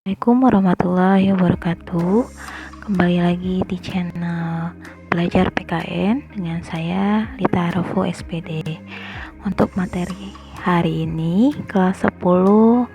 Assalamualaikum warahmatullahi wabarakatuh. Kembali lagi di channel Belajar PKN dengan saya Lita Arofu SPD. Untuk materi hari ini kelas 10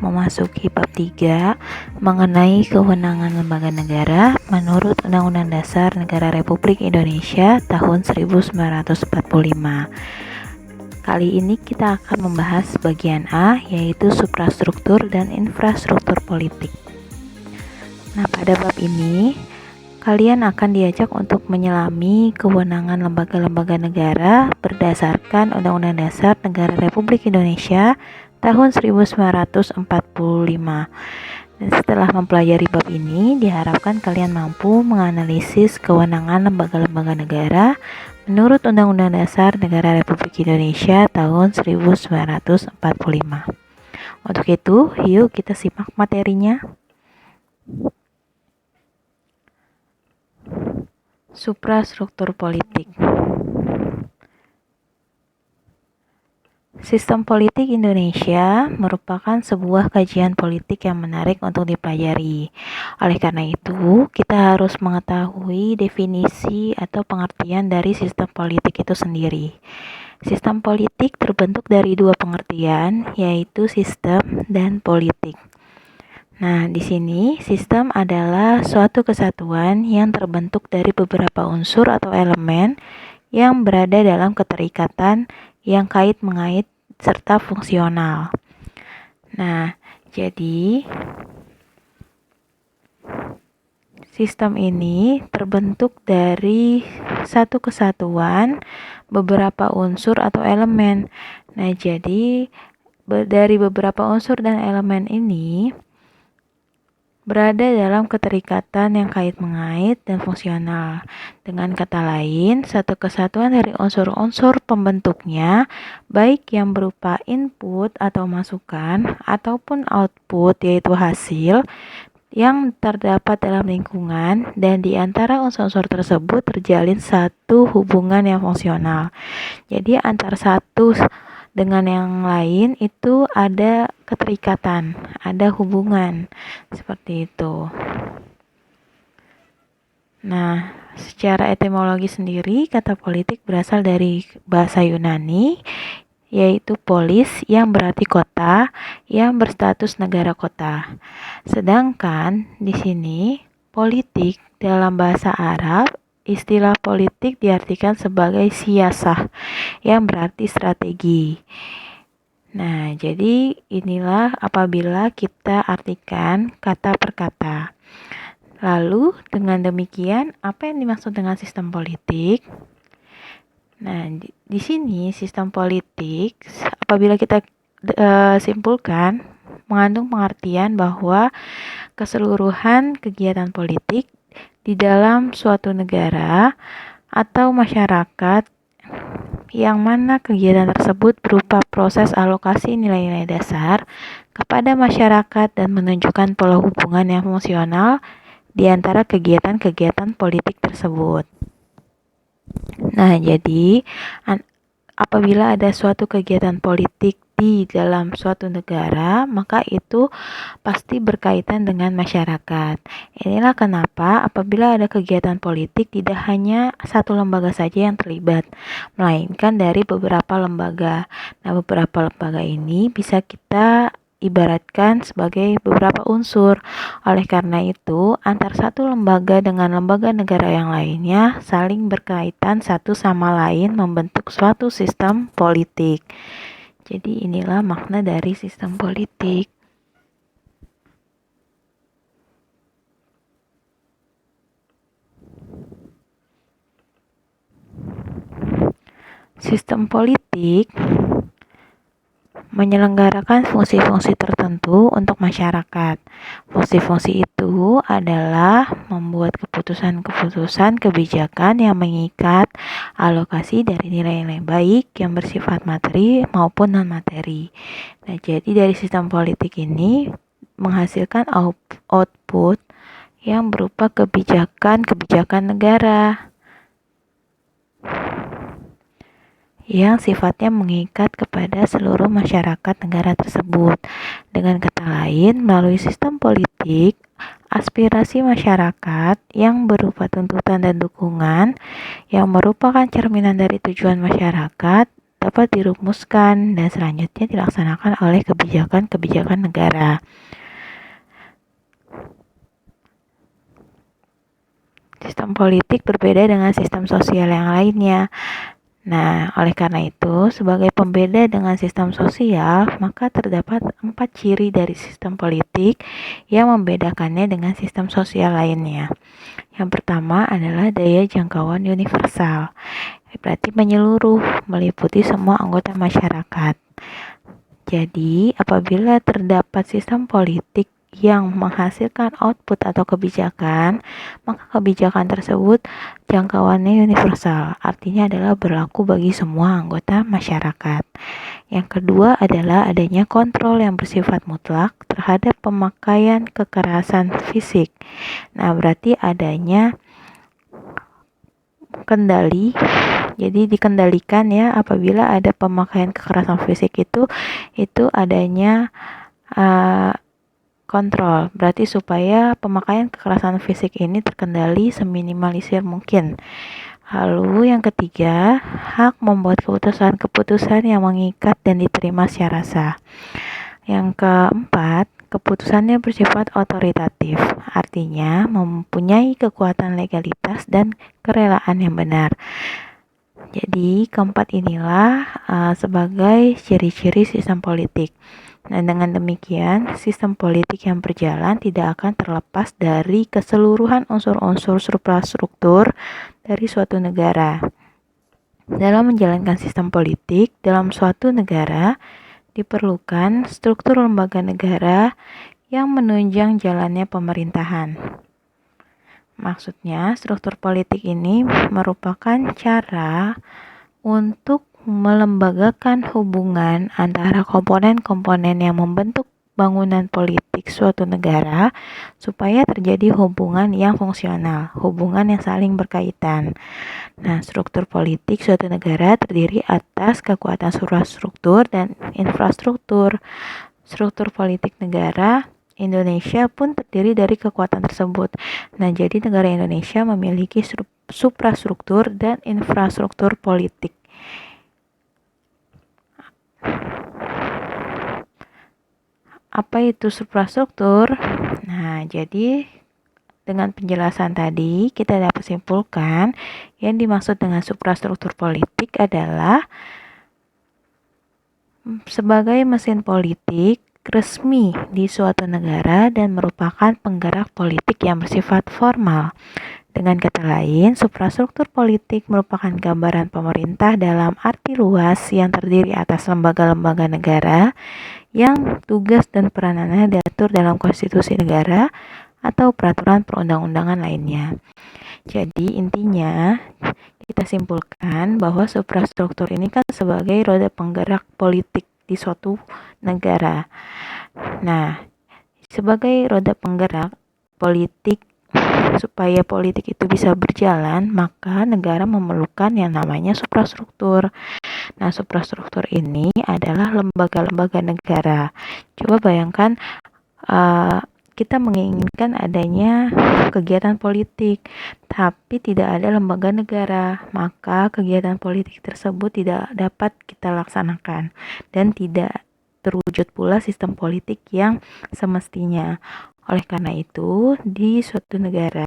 memasuki bab 3 mengenai kewenangan lembaga negara menurut Undang-Undang Dasar Negara Republik Indonesia tahun 1945. Kali ini kita akan membahas bagian A, yaitu suprastruktur dan infrastruktur politik. Nah, pada bab ini kalian akan diajak untuk menyelami kewenangan lembaga-lembaga negara berdasarkan Undang-Undang Dasar Negara Republik Indonesia tahun 1945. Dan setelah mempelajari bab ini, diharapkan kalian mampu menganalisis kewenangan lembaga-lembaga negara menurut Undang-Undang Dasar Negara Republik Indonesia tahun 1945. Untuk itu, yuk kita simak materinya. Suprastruktur politik. Sistem politik Indonesia merupakan sebuah kajian politik yang menarik untuk dipelajari. Oleh karena itu, kita harus mengetahui definisi atau pengertian dari sistem politik itu sendiri. Sistem politik terbentuk dari dua pengertian, yaitu sistem dan politik. Nah, di sini sistem adalah suatu kesatuan yang terbentuk dari beberapa unsur atau elemen yang berada dalam keterikatan yang kait-mengait serta fungsional. Nah, jadi sistem ini terbentuk dari satu kesatuan beberapa unsur atau elemen. Nah, jadi dari beberapa unsur dan elemen ini berada dalam keterikatan yang kait-mengait dan fungsional. Dengan kata lain, satu kesatuan dari unsur-unsur pembentuknya, baik yang berupa input atau masukan, ataupun output yaitu hasil, yang terdapat dalam lingkungan, dan di antara unsur-unsur tersebut terjalin satu hubungan yang fungsional. Jadi antara satu dengan yang lain itu ada keterikatan, ada hubungan seperti itu. Nah, secara etimologi sendiri, kata politik berasal dari bahasa Yunani, yaitu polis yang berarti kota yang berstatus negara kota. Sedangkan di sini politik dalam bahasa Arab, istilah politik diartikan sebagai siyasah yang berarti strategi. Nah, jadi inilah apabila kita artikan kata per kata. Lalu, dengan demikian, apa yang dimaksud dengan sistem politik? Nah, di sini sistem politik apabila kita simpulkan mengandung pengertian bahwa keseluruhan kegiatan politik di dalam suatu negara atau masyarakat yang mana kegiatan tersebut berupa proses alokasi nilai-nilai dasar kepada masyarakat dan menunjukkan pola hubungan yang fungsional di antara kegiatan-kegiatan politik tersebut. Nah, jadi apabila ada suatu kegiatan politik di dalam suatu negara, maka itu pasti berkaitan dengan masyarakat. Inilah kenapa apabila ada kegiatan politik tidak hanya satu lembaga saja yang terlibat, melainkan dari beberapa lembaga. Nah, beberapa lembaga ini bisa kita ibaratkan sebagai beberapa unsur. Oleh karena itu, antar satu lembaga dengan lembaga negara yang lainnya saling berkaitan satu sama lain membentuk suatu sistem politik. Jadi inilah makna dari sistem politik. Sistem politik menyelenggarakan fungsi-fungsi tertentu untuk masyarakat. Fungsi-fungsi itu adalah membuat keputusan-keputusan kebijakan yang mengikat alokasi dari nilai-nilai baik yang bersifat materi maupun non-materi. Nah, jadi dari sistem politik ini menghasilkan output yang berupa kebijakan-kebijakan negara yang sifatnya mengikat kepada seluruh masyarakat negara tersebut. Dengan kata lain, melalui sistem politik, aspirasi masyarakat yang berupa tuntutan dan dukungan yang merupakan cerminan dari tujuan masyarakat dapat dirumuskan dan selanjutnya dilaksanakan oleh kebijakan-kebijakan negara. Sistem politik berbeda dengan sistem sosial yang lainnya. Nah, oleh karena itu, sebagai pembeda dengan sistem sosial, maka terdapat 4 ciri dari sistem politik yang membedakannya dengan sistem sosial lainnya. Yang pertama adalah daya jangkauan universal, berarti menyeluruh, meliputi semua anggota masyarakat. Jadi, apabila terdapat sistem politik yang menghasilkan output atau kebijakan, maka kebijakan tersebut jangkauannya universal, artinya adalah berlaku bagi semua anggota masyarakat. Yang kedua adalah adanya kontrol yang bersifat mutlak terhadap pemakaian kekerasan fisik. Nah, berarti adanya kendali, jadi dikendalikan ya apabila ada pemakaian kekerasan fisik itu adanya kontrol, berarti supaya pemakaian kekerasan fisik ini terkendali seminimalisir mungkin. Lalu yang ketiga, hak membuat keputusan-keputusan yang mengikat dan diterima secara sah. Yang keempat, keputusannya bersifat otoritatif, artinya mempunyai kekuatan legalitas dan kerelaan yang benar. Jadi keempat inilah sebagai ciri-ciri sistem politik. Nah, dengan demikian, sistem politik yang berjalan tidak akan terlepas dari keseluruhan unsur-unsur suprastruktur dari suatu negara. Dalam menjalankan sistem politik dalam suatu negara, diperlukan struktur lembaga negara yang menunjang jalannya pemerintahan. Maksudnya, struktur politik ini merupakan cara untuk melembagakan hubungan antara komponen-komponen yang membentuk bangunan politik suatu negara supaya terjadi hubungan yang fungsional, hubungan yang saling berkaitan. Nah, struktur politik suatu negara terdiri atas kekuatan suprastruktur dan infrastruktur. Struktur politik negara Indonesia pun terdiri dari kekuatan tersebut. Nah, jadi negara Indonesia memiliki suprastruktur dan infrastruktur politik. Apa itu suprastruktur? Nah, jadi dengan penjelasan tadi kita dapat simpulkan yang dimaksud dengan suprastruktur politik adalah sebagai mesin politik resmi di suatu negara dan merupakan penggerak politik yang bersifat formal. Dengan kata lain, suprastruktur politik merupakan gambaran pemerintah dalam arti luas yang terdiri atas lembaga-lembaga negara yang tugas dan peranannya diatur dalam konstitusi negara atau peraturan perundang-undangan lainnya. Jadi intinya kita simpulkan bahwa suprastruktur ini kan sebagai roda penggerak politik di suatu negara. Nah, sebagai roda penggerak politik, supaya politik itu bisa berjalan, maka negara memerlukan yang namanya suprastruktur. Nah, suprastruktur ini adalah lembaga-lembaga negara. Coba bayangkan kita menginginkan adanya kegiatan politik, tapi tidak ada lembaga negara, maka kegiatan politik tersebut tidak dapat kita laksanakan dan tidak terwujud pula sistem politik yang semestinya. Oleh karena itu, di suatu negara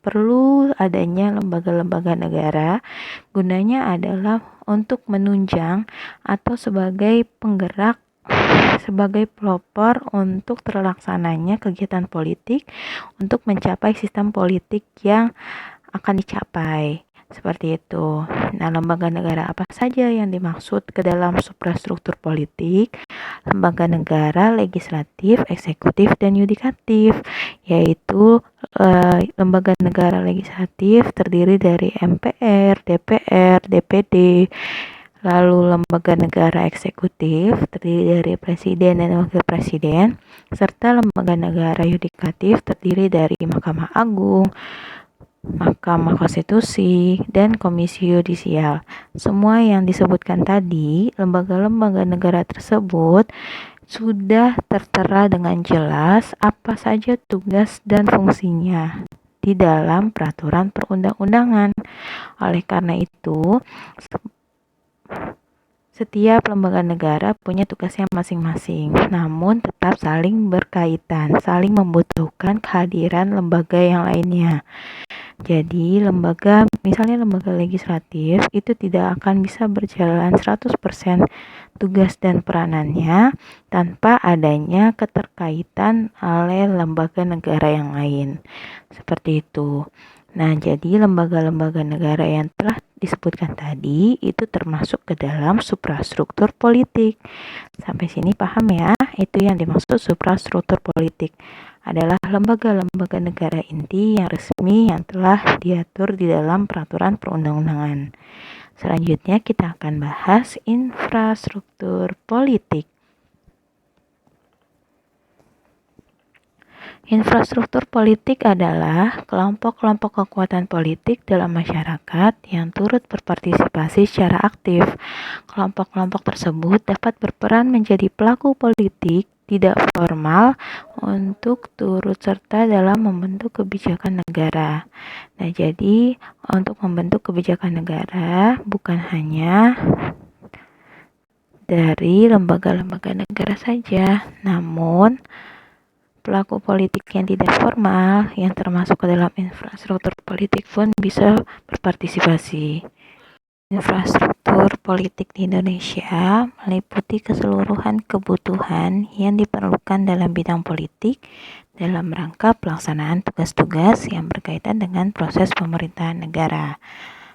perlu adanya lembaga-lembaga negara, gunanya adalah untuk menunjang atau sebagai penggerak, sebagai pelopor untuk terlaksananya kegiatan politik untuk mencapai sistem politik yang akan dicapai. Seperti itu. Nah, lembaga negara apa saja yang dimaksud ke dalam suprastruktur politik? Lembaga negara legislatif, eksekutif, dan yudikatif, yaitu lembaga negara legislatif terdiri dari MPR, DPR, DPD. Lalu lembaga negara eksekutif terdiri dari presiden dan wakil presiden, serta lembaga negara yudikatif terdiri dari Mahkamah Agung, Mahkamah Konstitusi, dan Komisi Yudisial. Semua yang disebutkan tadi, lembaga-lembaga negara tersebut sudah tertera dengan jelas apa saja tugas dan fungsinya di dalam peraturan perundang-undangan. Oleh karena itu, setiap lembaga negara punya tugasnya masing-masing, namun tetap saling berkaitan, saling membutuhkan kehadiran lembaga yang lainnya. Jadi, misalnya lembaga legislatif itu tidak akan bisa berjalan 100% tugas dan peranannya tanpa adanya keterkaitan oleh lembaga negara yang lain. Seperti itu. Nah, jadi lembaga-lembaga negara yang telah disebutkan tadi itu termasuk ke dalam suprastruktur politik. Sampai sini paham ya? Itu yang dimaksud suprastruktur politik adalah lembaga-lembaga negara inti yang resmi yang telah diatur di dalam peraturan perundang-undangan. Selanjutnya kita akan bahas infrastruktur politik. Infrastruktur politik adalah kelompok-kelompok kekuatan politik dalam masyarakat yang turut berpartisipasi secara aktif. Kelompok-kelompok tersebut dapat berperan menjadi pelaku politik tidak formal untuk turut serta dalam membentuk kebijakan negara. Nah, jadi untuk membentuk kebijakan negara bukan hanya dari lembaga-lembaga negara saja, namun pelaku politik yang tidak formal yang termasuk ke dalam infrastruktur politik pun bisa berpartisipasi. Infrastruktur politik di Indonesia meliputi keseluruhan kebutuhan yang diperlukan dalam bidang politik dalam rangka pelaksanaan tugas-tugas yang berkaitan dengan proses pemerintahan negara.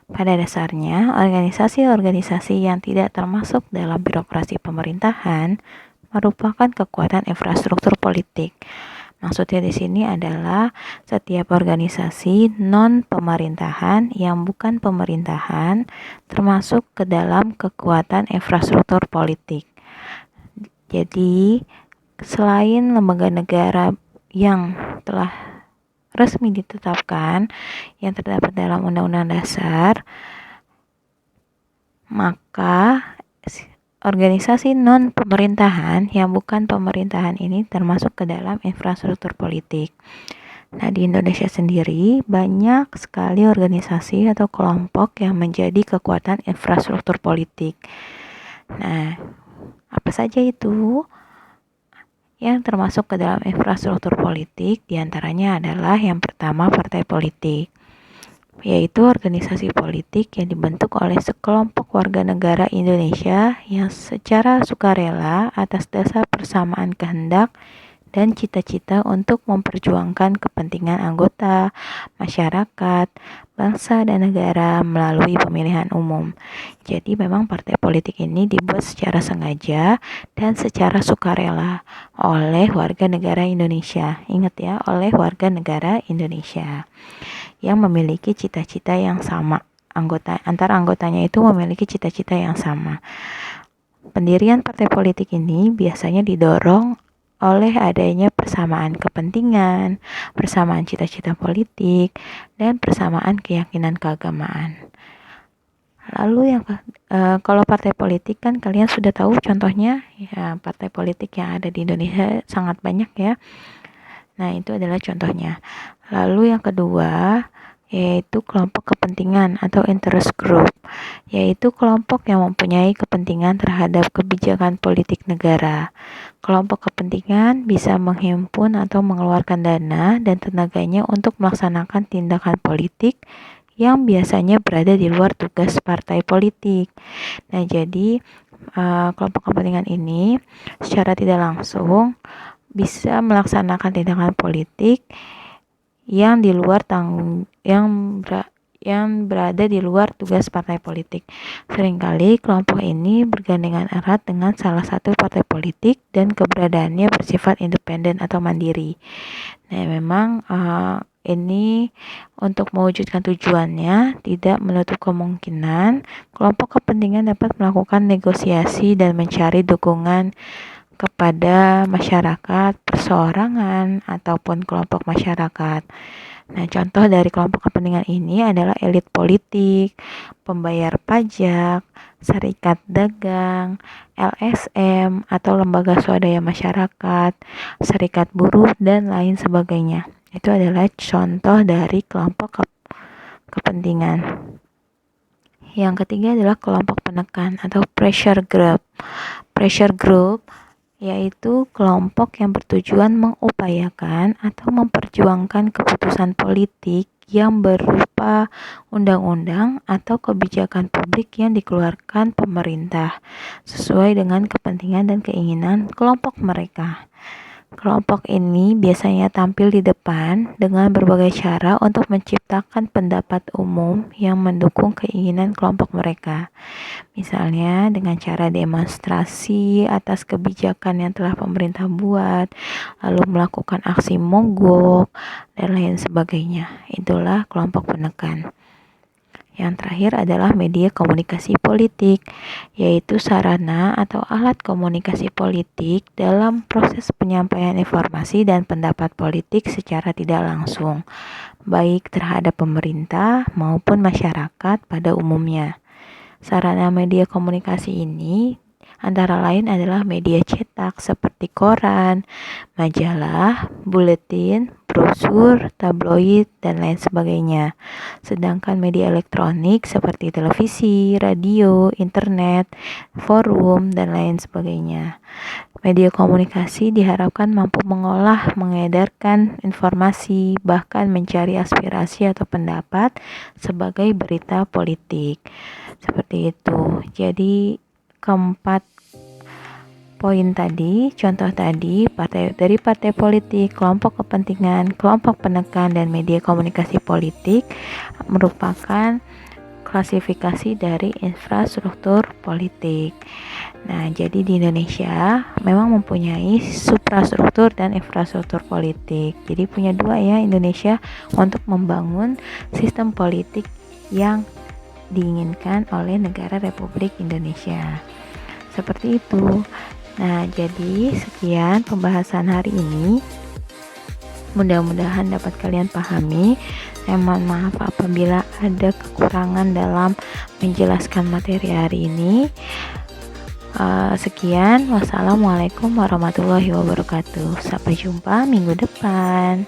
Pada dasarnya, organisasi-organisasi yang tidak termasuk dalam birokrasi pemerintahan merupakan kekuatan infrastruktur politik. Maksudnya di sini adalah setiap organisasi non-pemerintahan yang bukan pemerintahan termasuk ke dalam kekuatan infrastruktur politik. Jadi, selain lembaga negara yang telah resmi ditetapkan yang terdapat dalam Undang-Undang Dasar, maka organisasi non-pemerintahan yang bukan pemerintahan ini termasuk ke dalam infrastruktur politik. Nah, di Indonesia sendiri banyak sekali organisasi atau kelompok yang menjadi kekuatan infrastruktur politik. Nah, apa saja itu? Yang termasuk ke dalam infrastruktur politik diantaranya adalah yang pertama partai politik, yaitu organisasi politik yang dibentuk oleh sekelompok warga negara Indonesia yang secara sukarela atas dasar persamaan kehendak dan cita-cita untuk memperjuangkan kepentingan anggota, masyarakat, bangsa, dan negara melalui pemilihan umum. Jadi memang partai politik ini dibuat secara sengaja dan secara sukarela oleh warga negara Indonesia. Ingat ya, oleh warga negara Indonesia yang memiliki cita-cita yang sama. Antara anggotanya itu memiliki cita-cita yang sama. Pendirian partai politik ini biasanya didorong oleh adanya persamaan kepentingan, persamaan cita-cita politik, dan persamaan keyakinan keagamaan. Lalu kalau partai politik kan kalian sudah tahu contohnya, ya partai politik yang ada di Indonesia sangat banyak ya. Nah, itu adalah contohnya. Lalu yang kedua yaitu kelompok kepentingan atau interest group, yaitu kelompok yang mempunyai kepentingan terhadap kebijakan politik negara. Kelompok kepentingan bisa menghimpun atau mengeluarkan dana dan tenaganya untuk melaksanakan tindakan politik yang biasanya berada di luar tugas partai politik. Nah, jadi kelompok kepentingan ini secara tidak langsung bisa melaksanakan tindakan politik yang berada di luar tugas partai politik. Seringkali kelompok ini bergandengan erat dengan salah satu partai politik dan keberadaannya bersifat independen atau mandiri. Nah, memang ini untuk mewujudkan tujuannya tidak menutup kemungkinan kelompok kepentingan dapat melakukan negosiasi dan mencari dukungan kepada masyarakat, perseorangan, ataupun kelompok masyarakat. Nah, contoh dari kelompok kepentingan ini adalah elit politik, pembayar pajak, serikat dagang, LSM atau lembaga swadaya masyarakat, serikat buruh, dan lain sebagainya. Itu adalah contoh dari kelompok kepentingan. Yang ketiga adalah kelompok penekan atau pressure group. Pressure group yaitu kelompok yang bertujuan mengupayakan atau memperjuangkan keputusan politik yang berupa undang-undang atau kebijakan publik yang dikeluarkan pemerintah sesuai dengan kepentingan dan keinginan kelompok mereka. Kelompok ini biasanya tampil di depan dengan berbagai cara untuk menciptakan pendapat umum yang mendukung keinginan kelompok mereka. Misalnya dengan cara demonstrasi atas kebijakan yang telah pemerintah buat, lalu melakukan aksi mogok, dan lain sebagainya. Itulah kelompok penekan. Yang terakhir adalah media komunikasi politik, yaitu sarana atau alat komunikasi politik dalam proses penyampaian informasi dan pendapat politik secara tidak langsung, baik terhadap pemerintah maupun masyarakat pada umumnya. Sarana media komunikasi ini antara lain adalah media cetak seperti koran, majalah, buletin, brosur, tabloid, dan lain sebagainya. Sedangkan media elektronik seperti televisi, radio, internet, forum, dan lain sebagainya. Media komunikasi diharapkan mampu mengolah, mengedarkan informasi, bahkan mencari aspirasi atau pendapat sebagai berita politik. Seperti itu. Jadi keempat poin tadi, contoh tadi, dari partai politik, kelompok kepentingan, kelompok penekan, dan media komunikasi politik merupakan klasifikasi dari infrastruktur politik. Nah, jadi di Indonesia memang mempunyai suprastruktur dan infrastruktur politik. Jadi punya dua ya Indonesia untuk membangun sistem politik yang diinginkan oleh negara Republik Indonesia. Seperti itu. Nah, jadi sekian pembahasan hari ini. Mudah-mudahan dapat kalian pahami. Saya mohon maaf apabila ada kekurangan dalam menjelaskan materi hari ini. Sekian. Wassalamualaikum warahmatullahi wabarakatuh. Sampai jumpa minggu depan.